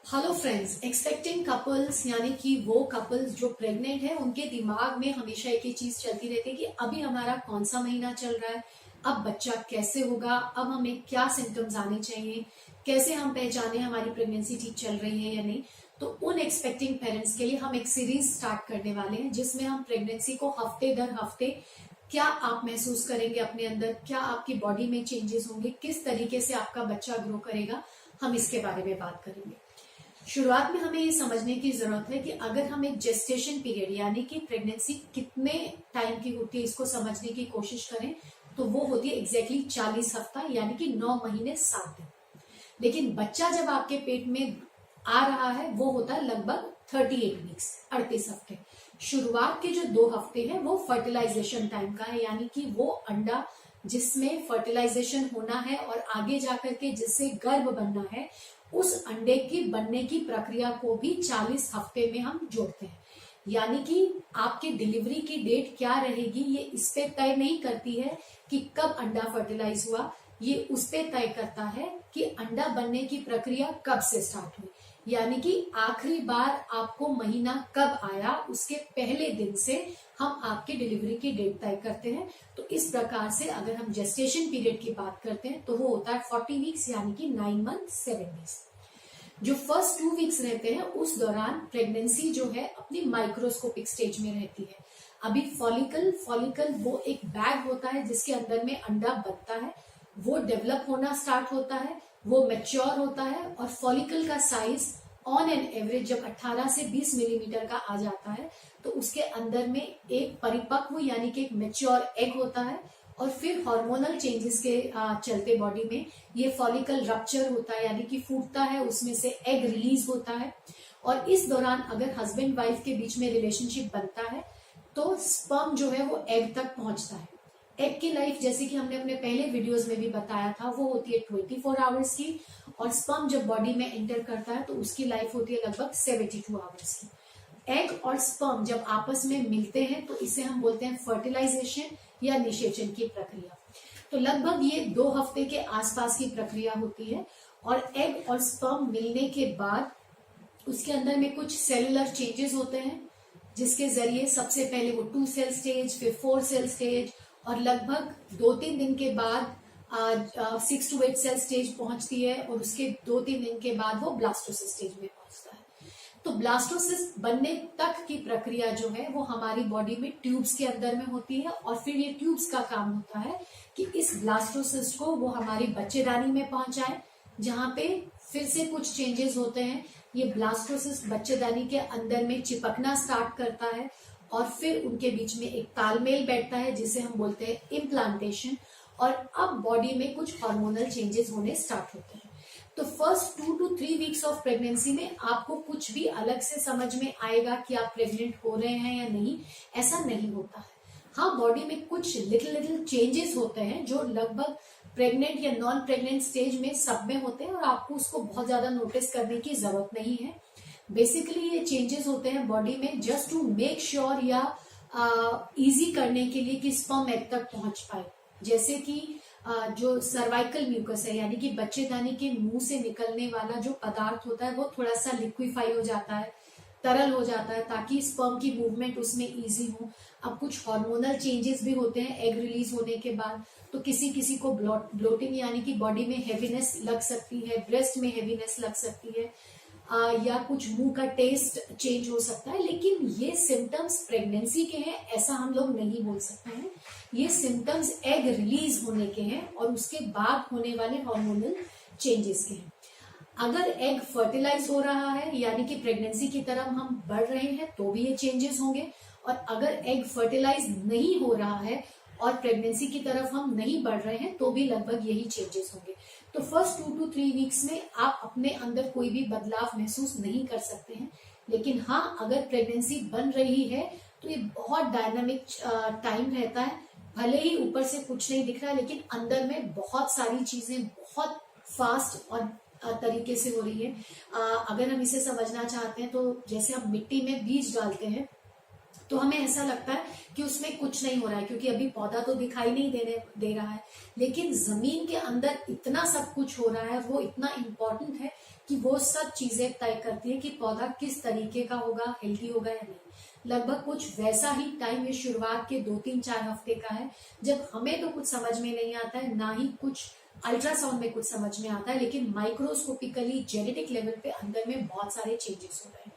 Hello friends, expecting couples यानी कि वो कपल्स जो प्रेग्नेंट है उनके दिमाग में हमेशा एक ही चीज चलती रहती है कि अभी हमारा कौन सा महीना चल रहा है, अब बच्चा कैसे होगा, अब हमें क्या सिम्टम्स आने चाहिए, कैसे हम पहचाने हमारी प्रेगनेंसी ठीक चल रही है या नहीं। तो उन एक्सपेक्टिंग पेरेंट्स के लिए हम एक सीरीज स्टार्ट करने वाले हैं जिसमें हम प्रेगनेंसी को हफ्ते दर हफ्ते क्या आप महसूस करेंगे अपने अंदर, क्या आपकी बॉडी में चेंजेस होंगे, किस तरीके से आपका बच्चा ग्रो करेगा, हम इसके बारे में बात करेंगे। शुरुआत में हमें ये समझने की जरूरत है कि अगर हम एक जेस्टेशन पीरियड यानी कि प्रेगनेंसी कितने टाइम की होती है इसको समझने की कोशिश करें तो वो होती है एग्जैक्टली 40 हफ्ता यानी कि 9 महीने 7 दिन। लेकिन बच्चा जब आपके पेट में आ रहा है वो होता है लगभग 38 वीक्स, 38 हफ्ते। शुरुआत के जो 2 हफ्ते हैं वो फर्टिलाइजेशन टाइम का है, यानी कि वो अंडा जिसमें फर्टिलाइजेशन होना है और आगे जाकर के जिससे गर्भ बनना है, उस अंडे की बनने की प्रक्रिया को भी 40 हफ्ते में हम जोड़ते हैं। यानी कि आपकी डिलीवरी की डेट क्या रहेगी ये इस पे तय नहीं करती है कि कब अंडा फर्टिलाइज हुआ, ये उस पे तय करता है कि अंडा बनने की प्रक्रिया कब से स्टार्ट हुई। यानी कि आखिरी बार आपको महीना कब आया उसके पहले दिन से हम आपके डिलीवरी की डेट तय करते हैं। तो इस प्रकार से अगर हम जेस्टेशन पीरियड की बात करते हैं तो वो होता है 40 वीक्स यानी कि 9 मंथ 7 डेज। जो फर्स्ट 2 वीक्स रहते हैं उस दौरान प्रेगनेंसी जो है अपनी माइक्रोस्कोपिक स्टेज में रहती है। अभी फॉलिकल वो एक बैग होता है जिसके अंदर में अंडा बनता है, वो डेवलप होना स्टार्ट होता है, वो मैच्योर होता है और फॉलिकल का साइज ऑन एन एवरेज जब 18 से 20 मिलीमीटर का आ जाता है तो उसके अंदर में एक परिपक्व यानी कि एक मैच्योर एग होता है। और फिर हार्मोनल चेंजेस के चलते बॉडी में ये फॉलिकल रप्चर होता है यानी कि फूटता है, उसमें से एग रिलीज होता है। और इस दौरान अगर हस्बैंड वाइफ के बीच में रिलेशनशिप बनता है तो स्पर्म जो है वो एग तक पहुंचता है। एग की लाइफ जैसे कि हमने अपने पहले वीडियोस में भी बताया था वो होती है 24 आवर्स की, और स्पर्म जब बॉडी में एंटर करता है तो उसकी लाइफ होती है लगभग 72 आवर्स की। एग और स्पर्म जब आपस में मिलते हैं तो इसे हम बोलते हैं फर्टिलाइजेशन या निषेचन की प्रक्रिया। तो लगभग ये 2 हफ्ते के आसपास की प्रक्रिया होती है। और एग और स्पर्म मिलने के बाद उसके अंदर में कुछ सेलुलर चेंजेस होते हैं जिसके जरिए सबसे पहले वो 2 सेल स्टेज, फिर 4 सेल स्टेज और लगभग 2-3 दिन के बाद 6 to 8 सेल स्टेज पहुंचती है और उसके 2-3 दिन के बाद वो ब्लास्टोसिस स्टेज में पहुंचता है। तो ब्लास्टोसिस बनने तक की प्रक्रिया जो है वो हमारी बॉडी में ट्यूब्स के अंदर में होती है और फिर ये ट्यूब्स का काम होता है कि इस ब्लास्टोसिस को वो हमारी बच्चेदानी में पहुंचाए, जहां पे फिर से कुछ चेंजेस होते हैं। ये ब्लास्टोसिस बच्चेदानी के अंदर में चिपकना स्टार्ट करता है और फिर उनके बीच में एक तालमेल बैठता है जिसे हम बोलते हैं इम्प्लांटेशन। और अब बॉडी में कुछ हार्मोनल चेंजेस होने स्टार्ट होते हैं। तो first 2 to 3 weeks of pregnancy में आपको कुछ भी अलग से समझ में आएगा कि आप प्रेग्नेंट हो रहे हैं या नहीं, ऐसा नहीं होता है। हाँ, बॉडी में कुछ लिटिल चेंजेस होते हैं जो लगभग प्रेग्नेंट या नॉन प्रेग्नेंट स्टेज में सब में होते हैं और आपको उसको बहुत ज्यादा नोटिस करने की जरूरत नहीं है। बेसिकली ये चेंजेस होते हैं बॉडी में जस्ट टू मेक श्योर या इजी करने के लिए कि स्पर्म एग तक पहुंच पाए। जैसे कि जो सर्वाइकल म्यूकस है यानी कि बच्चेदानी के मुंह से निकलने वाला जो पदार्थ होता है वो थोड़ा सा लिक्विफाई हो जाता है, तरल हो जाता है ताकि स्पर्म की मूवमेंट उसमें इजी हो। अब कुछ हार्मोनल चेंजेस भी होते हैं एग रिलीज होने के बाद। तो किसी किसी को ब्लोटिंग यानी कि बॉडी में हेवीनेस लग सकती है, ब्रेस्ट में हेवीनेस लग सकती है, या कुछ मुंह का टेस्ट चेंज हो सकता है। लेकिन ये सिम्टम्स प्रेगनेंसी के हैं ऐसा हम लोग नहीं बोल सकते हैं। ये सिम्टम्स एग रिलीज होने के हैं और उसके बाद होने वाले हार्मोनल चेंजेस के हैं। अगर एग फर्टिलाइज हो रहा है यानी कि प्रेगनेंसी की तरफ हम बढ़ रहे हैं तो भी ये चेंजेस होंगे, और अगर एग फर्टिलाइज नहीं हो रहा है और प्रेगनेंसी की तरफ हम नहीं बढ़ रहे हैं तो भी लगभग यही चेंजेस होंगे। तो फर्स्ट 2 to 3 वीक्स में आप अपने अंदर कोई भी बदलाव महसूस नहीं कर सकते हैं। लेकिन हाँ, अगर प्रेगनेंसी बन रही है तो ये बहुत डायनामिक टाइम रहता है। भले ही ऊपर से कुछ नहीं दिख रहा है लेकिन अंदर में बहुत सारी चीजें बहुत फास्ट और तरीके से हो रही है। अगर हम इसे समझना चाहते हैं तो जैसे हम मिट्टी में बीज डालते हैं तो हमें ऐसा लगता है कि उसमें कुछ नहीं हो रहा है क्योंकि अभी पौधा तो दिखाई नहीं दे रहा है, लेकिन जमीन के अंदर इतना सब कुछ हो रहा है, वो इतना इम्पोर्टेंट है कि वो सब चीजें तय करती है कि पौधा किस तरीके का होगा, हेल्दी होगा या नहीं। लगभग कुछ वैसा ही टाइम ये शुरुआत के 2-3-4 हफ्ते का है, जब हमें तो कुछ समझ में नहीं आता है, ना ही कुछ अल्ट्रासाउंड में कुछ समझ में आता है, लेकिन माइक्रोस्कोपिकली जेनेटिक लेवल पे अंदर में बहुत सारे चेंजेस हो रहे हैं।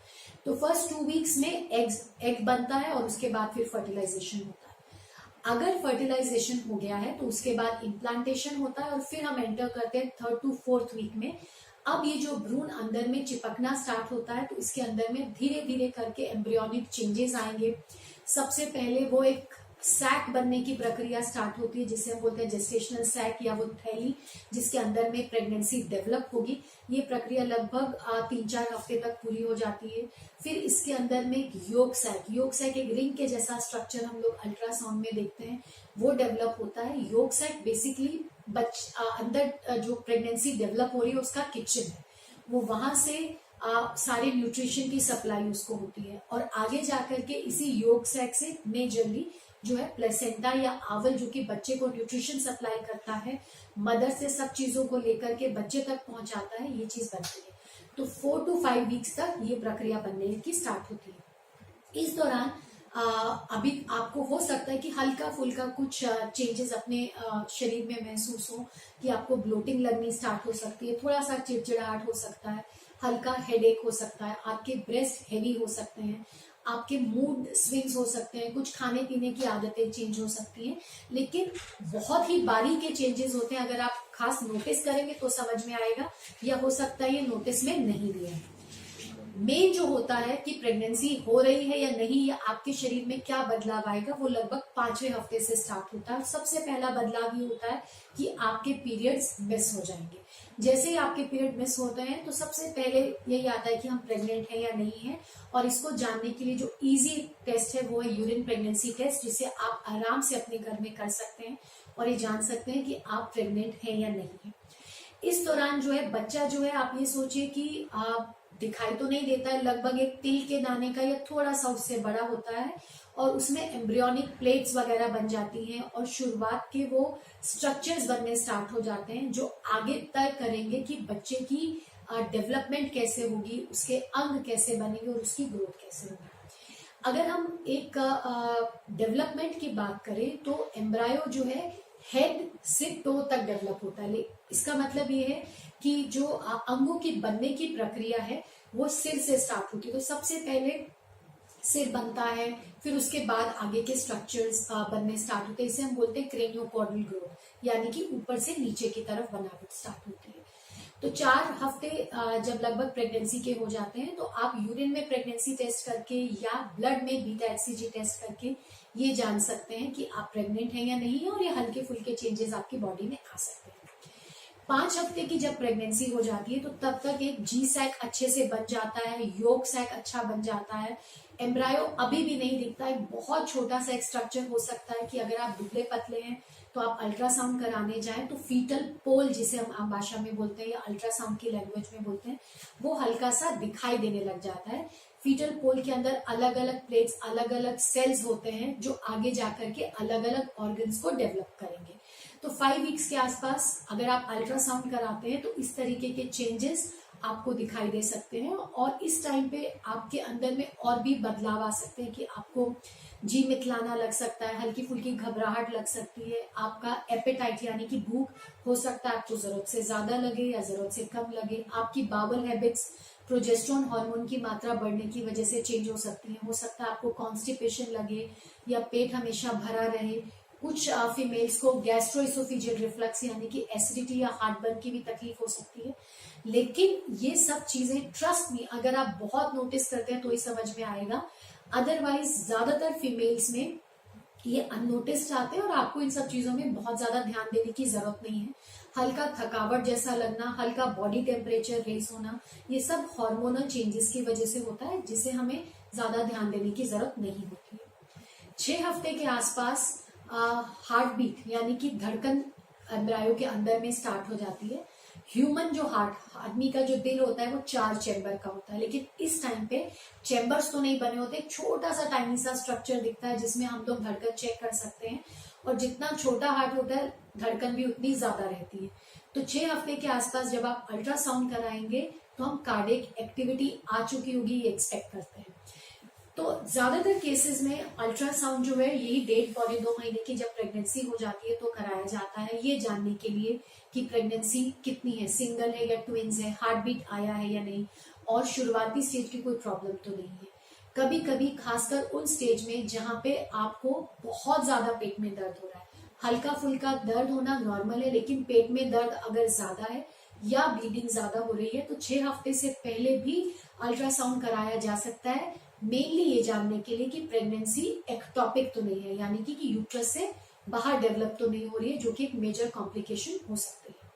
तो फर्स्ट 2 वीक्स में एग बनता है और उसके बाद फिर फर्टिलाइजेशन होता है। अगर फर्टिलाइजेशन हो गया है तो उसके बाद इम्प्लांटेशन होता है और फिर हम एंटर करते हैं 3rd to 4th वीक में। अब ये जो भ्रूण अंदर में चिपकना स्टार्ट होता है तो इसके अंदर में धीरे धीरे करके एम्ब्रियोनिक चेंजेस आएंगे। सबसे पहले वो एक सैक बनने की प्रक्रिया स्टार्ट होती है, जिसे हम बोलते हैं जेस्टेशनल सैक या वो थैली, जिसके अंदर में प्रेगनेंसी डेवलप होगी। ये प्रक्रिया लगभग 3-4 हफ्ते तक पूरी हो जाती है। फिर इसके अंदर में एक योग सैक एक रिंग के जैसा स्ट्रक्चर हम लोग अल्ट्रासाउंड में देखते हैं, वो डेवलप होता है। योग सैक बेसिकली अंदर जो प्रेगनेंसी डेवलप हो रही है उसका किचन है, वो वहां से सारे न्यूट्रिशन की सप्लाई उसको होती है। और आगे जाकर के इसी योग सैक से मेजरली जो है प्लेसेंटा या आवल, जो कि बच्चे को न्यूट्रिशन सप्लाई करता है, मदर से सब चीजों को लेकर के बच्चे तक पहुंचाता है, ये चीज बनती है। तो 4 to 5 वीक्स तक ये प्रक्रिया बनने की स्टार्ट होती है। इस दौरान अभी आपको हो सकता है कि हल्का फुल्का कुछ चेंजेस अपने शरीर में महसूस हो, कि आपको ब्लोटिंग लगनी स्टार्ट हो सकती है, थोड़ा सा चिड़चिड़ाहट हो सकता है, हल्का हेडेक हो सकता है, आपके ब्रेस्ट हेवी हो सकते हैं, आपके मूड स्विंग्स हो सकते हैं, कुछ खाने पीने की आदतें चेंज हो सकती हैं। लेकिन बहुत ही बारीक के चेंजेस होते हैं, अगर आप खास नोटिस करेंगे तो समझ में आएगा, या हो सकता है ये नोटिस में नहीं भी है। मेन जो होता है कि प्रेगनेंसी हो रही है या नहीं, या आपके शरीर में क्या बदलाव आएगा, वो लगभग 5वें हफ्ते से स्टार्ट होता है। सबसे पहला बदलाव ये होता है कि आपके पीरियड्स मिस हो जाएंगे। जैसे ही आपके पीरियड मिस होते हैं तो सबसे पहले यही आता है कि हम प्रेग्नेंट हैं या नहीं है, और इसको जानने के लिए जो इजी टेस्ट है वो है यूरिन प्रेगनेंसी टेस्ट, जिसे आप आराम से अपने घर में कर सकते हैं और ये जान सकते हैं कि आप प्रेग्नेंट हैं या नहीं है। इस दौरान जो है बच्चा जो है, आप ये सोचिए कि आप दिखाई तो नहीं देता है, लगभग एक तिल के दाने का या थोड़ा सा उससे बड़ा होता है, और उसमें एम्ब्रियोनिक प्लेट्स वगैरह बन जाती हैं और शुरुआत के वो स्ट्रक्चर्स बनने स्टार्ट हो जाते हैं, जो आगे तय करेंगे कि बच्चे की डेवलपमेंट कैसे होगी, उसके अंग कैसे बनेंगे और उसकी ग्रोथ कैसे होगी। अगर हम एक डेवलपमेंट की बात करें तो एम्ब्रायो जो है हेड से टो तक डेवलप होता है। इसका मतलब ये है कि जो अंगों की बनने की प्रक्रिया है वो सिर से स्टार्ट होती है। तो सबसे पहले सिर बनता है, फिर उसके बाद आगे के स्ट्रक्चर्स बनने स्टार्ट होते हैं। इसे हम बोलते हैं क्रेनियोकॉर्डल ग्रोथ, यानी कि ऊपर से नीचे की तरफ बनावट स्टार्ट होती है। तो 4 हफ्ते जब लगभग प्रेगनेंसी के हो जाते हैं तो आप यूरिन में प्रेगनेंसी टेस्ट करके या ब्लड में बीटा HCG टेस्ट करके ये जान सकते हैं कि आप प्रेग्नेंट हैं या नहीं है, और ये हल्के फुल्के चेंजेस आपकी बॉडी में आ सकते हैं। 5 हफ्ते की जब प्रेगनेंसी हो जाती है तो तब तक एक जी सैक अच्छे से बन जाता है, योग सैक अच्छा बन जाता है, एम्ब्रायो अभी भी नहीं दिखता है, बहुत छोटा सा एक स्ट्रक्चर हो सकता है कि अगर आप दुबले पतले हैं तो आप अल्ट्रासाउंड कराने जाएं तो फीटल पोल, जिसे हम आम भाषा में बोलते हैं या अल्ट्रासाउंड की लैंग्वेज में बोलते हैं, वो हल्का सा दिखाई देने लग जाता है। फीटल पोल के अंदर अलग अलग प्लेट्स, अलग अलग सेल्स होते हैं जो आगे जाकर के अलग अलग ऑर्गन्स को डेवलप करेंगे। तो 5 वीक्स के आसपास अगर आप अल्ट्रासाउंड कराते हैं तो इस तरीके के चेंजेस आपको दिखाई दे सकते हैं, और इस टाइम पे आपके अंदर में और भी बदलाव आ सकते हैं कि आपको जी मितलाना लग सकता है, हल्की फुल्की घबराहट लग सकती है, आपका एपेटाइट यानी कि भूख हो सकता है आपको जरूरत से ज्यादा लगे या जरूरत से कम लगे, आपकी बाउल हैबिट्स, प्रोजेस्टेरोन हार्मोन की मात्रा बढ़ने की वजह से चेंज हो सकती है, हो सकता है आपको कॉन्स्टिपेशन लगे या पेट हमेशा भरा रहे। कुछ फीमेल्स को गैस्ट्रोइसोफेजियल रिफ्लक्स यानी कि एसिडिटी या हार्टबर्न की भी तकलीफ हो सकती है। लेकिन ये सब चीजें ट्रस्ट मी, अगर आप बहुत नोटिस करते हैं तो ही समझ में आएगा, अदरवाइज ज्यादातर फीमेल्स में ये अननोटिस्ड आते हैं और आपको इन सब चीजों में बहुत ज्यादा ध्यान देने की जरूरत नहीं है। हल्का थकावट जैसा लगना, हल्का बॉडी टेम्परेचर रेस होना, ये सब हार्मोनल चेंजेस की वजह से होता है, जिसे हमें ज्यादा ध्यान देने की जरूरत नहीं होती है। 6 हफ्ते के आसपास हार्ट बीट यानी कि धड़कन एम्ब्रायो के अंदर में स्टार्ट हो जाती है। ह्यूमन जो हार्ट, आदमी का जो दिल होता है वो 4 चैम्बर का होता है, लेकिन इस टाइम पे चैम्बर्स तो नहीं बने होते, छोटा सा टाइनी सा स्ट्रक्चर दिखता है जिसमें हम लोग धड़कन चेक कर सकते हैं, और जितना छोटा हार्ट होता है धड़कन भी उतनी ज्यादा रहती है। तो 6 हफ्ते के आसपास जब आप अल्ट्रासाउंड कराएंगे तो हम कार्डियक एक्टिविटी आ चुकी होगी ये एक्सपेक्ट करते हैं। तो ज्यादातर केसेस में अल्ट्रासाउंड जो है यही 1.5-2 महीने की जब प्रेगनेंसी हो जाती है तो कराया जाता है, ये जानने के लिए कि प्रेगनेंसी कितनी है, सिंगल है या ट्विंस है, हार्ट बीट आया है या नहीं, और शुरुआती स्टेज की कोई प्रॉब्लम तो नहीं है। कभी कभी खासकर उन स्टेज में जहां पे आपको बहुत ज्यादा पेट में दर्द हो रहा है, हल्का फुल्का दर्द होना नॉर्मल है, लेकिन पेट में दर्द अगर ज्यादा है या ब्लीडिंग ज्यादा हो रही है तो 6 हफ्ते से पहले भी अल्ट्रासाउंड कराया जा सकता है, मेनली ये जानने के लिए कि प्रेगनेंसी एक्टोपिक तो नहीं है, यानी कि यूट्रस से बाहर डेवलप तो नहीं हो रही है, जो कि एक मेजर कॉम्प्लिकेशन हो सकती है।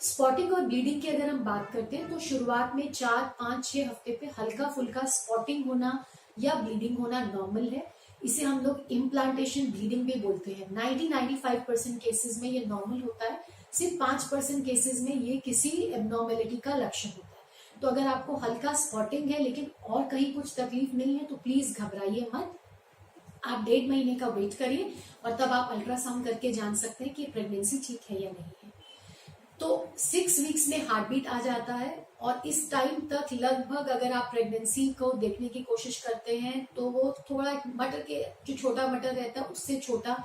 स्पॉटिंग और ब्लीडिंग की अगर हम बात करते हैं तो शुरुआत में 4-5-6 हफ्ते पे हल्का फुल्का स्पॉटिंग होना या ब्लीडिंग होना नॉर्मल है। इसे हम लोग इम्प्लांटेशन ब्लीडिंग भी बोलते हैं। 90-95% केसेस में ये नॉर्मल होता है, सिर्फ 5% केसेस में ये किसी एबनॉर्मेलिटी का लक्षण होता है। तो अगर आपको हल्का स्पॉटिंग है लेकिन और कहीं कुछ तकलीफ नहीं है तो प्लीज घबराइए मत, आप 1.5 महीने का वेट करिए और तब आप अल्ट्रासाउंड करके जान सकते हैं कि प्रेगनेंसी ठीक है या नहीं है। तो 6 वीक्स में हार्ट बीट आ जाता है और इस टाइम तक लगभग अगर आप प्रेगनेंसी को देखने की कोशिश करते हैं तो वो थोड़ा मटर के जो छोटा मटर रहता है उससे छोटा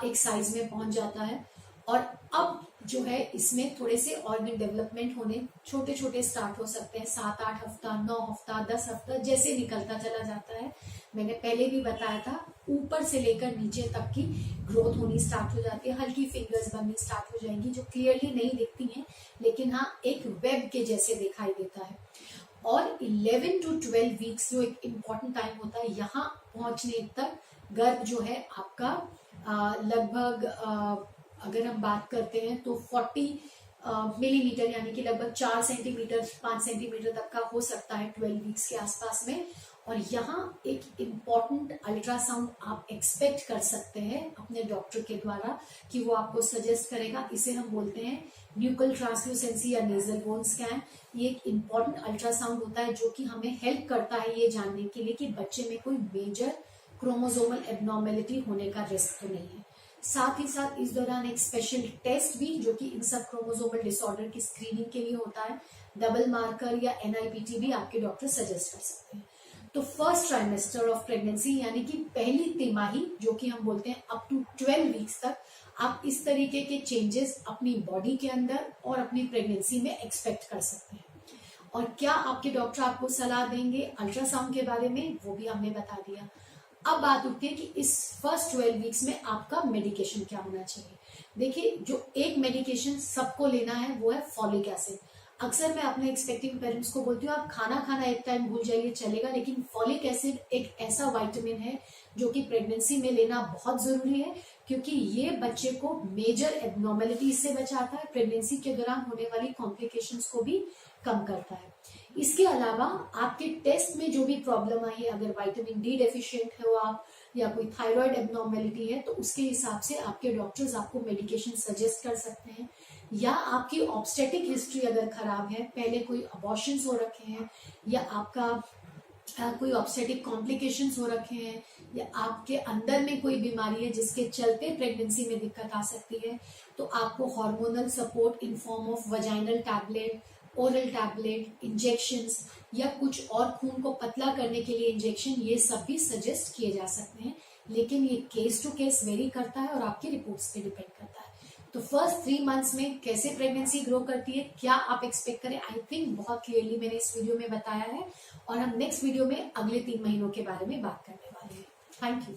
एक साइज में पहुंच जाता है। और अब जो है इसमें थोड़े से ऑर्गन डेवलपमेंट होने छोटे छोटे स्टार्ट हो सकते हैं, 7-8 हफ्ता, 9 हफ्ता, 10 हफ्ता जैसे निकलता चला जाता है। मैंने पहले भी बताया था, ऊपर से लेकर नीचे तक की ग्रोथ होनी स्टार्ट हो जाती है, हल्की फिंगर्स बननी स्टार्ट हो जाएंगी जो क्लियरली नहीं दिखती हैं, लेकिन हाँ एक वेब के जैसे दिखाई देता है। और 11 to 12 वीक्स जो एक इम्पॉर्टेंट टाइम होता है, यहाँ पहुंचने तक गर्भ जो है आपका लगभग अगर हम बात करते हैं तो 40 मिलीमीटर यानी कि लगभग 4 सेंटीमीटर 5 सेंटीमीटर तक का हो सकता है 12 वीक्स के आसपास में। और यहाँ एक इम्पॉर्टेंट अल्ट्रासाउंड आप एक्सपेक्ट कर सकते हैं अपने डॉक्टर के द्वारा कि वो आपको सजेस्ट करेगा, इसे हम बोलते हैं न्यूकल ट्रांसल्यूसेंसी या नेजल बोन स्कैन। ये एक इम्पॉर्टेंट अल्ट्रासाउंड होता है जो कि हमें हेल्प करता है ये जानने के लिए कि बच्चे में कोई मेजर क्रोमोसोमल एबनॉर्मेलिटी होने का रिस्क तो नहीं है। साथ ही साथ इस दौरान एक स्पेशल टेस्ट भी जो कि इन सब क्रोमोसोमल डिसऑर्डर की स्क्रीनिंग के लिए होता है, डबल मार्कर या NIPT भी आपके डॉक्टर सजेस्ट कर सकते हैं। तो फर्स्ट ट्राइमेस्टर ऑफ प्रेगनेंसी यानी कि पहली तिमाही जो कि हम बोलते हैं अप टू 12 वीक्स तक आप इस तरीके के चेंजेस अपनी बॉडी के अंदर और अपनी प्रेगनेंसी में एक्सपेक्ट कर सकते हैं। और क्या आपके डॉक्टर आपको सलाह देंगे अल्ट्रासाउंड के बारे में, वो भी हमने बता दिया। अब बात उठती है कि इस फर्स्ट 12 वीक्स में आपका मेडिकेशन क्या होना चाहिए। देखिए, जो एक मेडिकेशन सबको लेना है वो है फॉलिक एसिड। अक्सर मैं अपने एक्सपेक्टिंग पेरेंट्स को बोलती हूँ आप खाना खाना एक टाइम भूल जाइए चलेगा, लेकिन फॉलिक एसिड एक ऐसा विटामिन है जो कि प्रेगनेंसी में लेना बहुत जरूरी है, क्योंकि ये बच्चे को मेजर एबनॉर्मेलिटी से बचाता है, प्रेगनेंसी के दौरान होने वाली कॉम्प्लिकेशंस को भी कम करता है। इसके अलावा आपके टेस्ट में जो भी प्रॉब्लम आई है, अगर विटामिन डी डेफिशिएंट हो आप या कोई थायराइड एबनॉर्मेलिटी है, तो उसके हिसाब से आपके डॉक्टर्स आपको मेडिकेशन सजेस्ट कर सकते हैं। या आपकी ऑब्स्टेटिक हिस्ट्री अगर खराब है, पहले कोई अबॉर्शंस हो रखे हैं या आपका कोई ऑब्स्टेटिक कॉम्प्लिकेशंस हो रखे हैं या आपके अंदर में कोई बीमारी है जिसके चलते प्रेगनेंसी में दिक्कत आ सकती है, तो आपको hormonal support in form of vaginal tablet, oral tablet, injections या कुछ और खून को पतला करने के लिए इंजेक्शन, ये सब भी सजेस्ट किए जा सकते हैं। लेकिन ये केस टू केस वेरी करता है और आपकी रिपोर्ट्स पे डिपेंड करता है। तो फर्स्ट 3 मंथ्स में कैसे प्रेगनेंसी ग्रो करती है, क्या आप एक्सपेक्ट करें, आई थिंक बहुत क्लियरली मैंने इस वीडियो में बताया है। और हम नेक्स्ट वीडियो में अगले 3 महीनों के बारे में बात करने वाले हैं। Thank you.